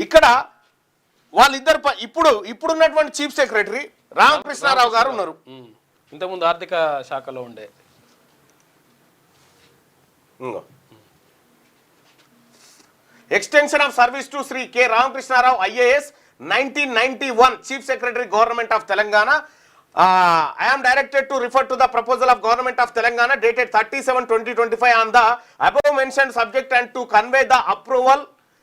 ఇక్కడ వాళ్ళిద్దరు ఇప్పుడున్నటువంటి చీఫ్ సెక్రటరీ రామకృష్ణారావు గారు ఉన్నారు. ఇంతకుముందు ఆర్థిక శాఖలో ఉండే extension of service to Shri K Ramakrishna Rao IAS 1991 Chief Secretary Government of Telangana. I am directed to refer to the proposal of Government of Telangana dated 30/7/2025 on the above mentioned subject and to convey the approval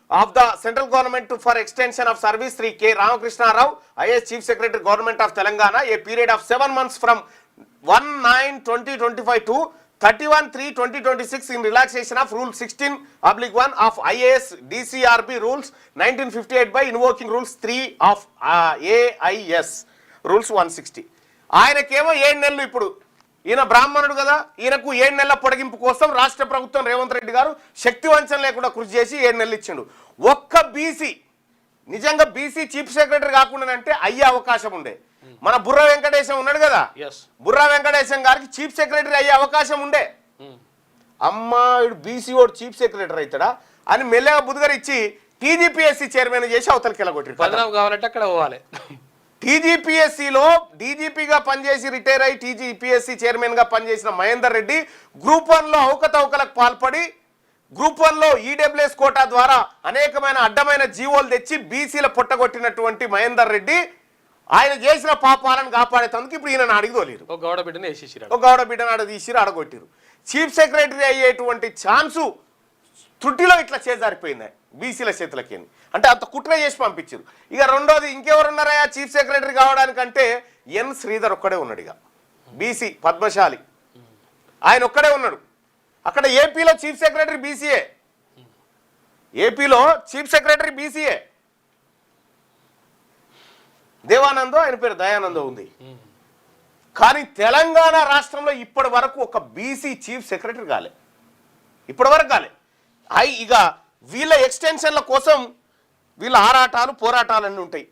of the central government for extension of service Sri K. Ramakrishna Rao, IAS Chief Secretary Government of Telangana, a period of 7 months from 1/9/2025 to 31/3/2026 in relaxation of Rule 16/1 of IAS DCRB Rules 1958 by invoking Rules 3 of AIS Rules 160. ఆయనకేమో 7 నెలలు ఇప్పుడు ఈయన బ్రాహ్మణుడు కదా, ఈయనకు 7 నెలల పొడిగింపు కోసం రాష్ట్ర ప్రభుత్వం రేవంత్ రెడ్డి గారు శక్తి వంచన లేకుండా కృషి చేసి 7 నెలలు ఇచ్చిండు. ఒక్క బీసీ నిజంగా బీసీ చీఫ్ సెక్రటరీ కాకుండా అంటే అయ్యే అవకాశం ఉండే. మన బుర్ర వెంకటేశం ఉన్నాడు కదా, బుర్ర వెంకటేశం గారికి చీఫ్ సెక్రటరీ అయ్యే అవకాశం ఉండే. అమ్మా ఇడు బీసీ ఓడు చీఫ్ సెక్రటరీ అవుతాడా అని మెల్లగా బుధగరిచ్చి TGPSC చైర్మన్ చేసి అవతలకి వెళ్ళగొట్టారు. కావాలంటే అక్కడ పోవాలి. TGPSCలో డీజీపీగా పనిచేసి రిటైర్ అయ్యి TGPSC చైర్మన్గా పనిచేసిన మహేందర్ రెడ్డి గ్రూప్ 1లో అవకతవకలకు పాల్పడి గ్రూప్ 1లో EWS కోటా ద్వారా అనేకమైన అడ్డమైన జీవోలు తెచ్చి బీసీల పొట్టగొట్టినటువంటి మహేందర్ రెడ్డి ఆయన చేసిన పాపాలను కాపాడేందుకు ఇప్పుడు ఈయన అడిగోలేరు. ఒక గౌడ బిడ్డను వేసేసారు, ఒక గౌడ బిడ్డను అడిగి తీసిరు, అడగొట్టిరు. చీఫ్ సెక్రటరీ అయ్యేటువంటి ఛాన్సు త్రుటిలో ఇట్లా చేజారిపోయింది బీసీల చేతులకి. అంటే అంత కుట్ర చేసి పంపించారు. ఇక రెండోది ఇంకెవరున్నారా చీఫ్ సెక్రటరీ కావడానికంటే ఎన్ శ్రీధర్ ఒక్కడే ఉన్నాడు. ఇక బీసీ పద్మశాలి ఆయన ఒక్కడే ఉన్నాడు. అక్కడ ఏపీలో చీఫ్ సెక్రటరీ బీసీఏ, ఏపీలో చీఫ్ సెక్రటరీ బీసీఏ దేవానందో, ఆయన పేరు దయానందో ఉంది. కానీ తెలంగాణ రాష్ట్రంలో ఇప్పటి వరకు ఒక బీసీ చీఫ్ సెక్రటరీ కాలే, ఇప్పటి వరకు కాలే. ఇక వీళ్ళ ఎక్స్టెన్షన్ల కోసం వీళ్ళ ఆరాటాలు పోరాటాలన్నీ ఉంటాయి.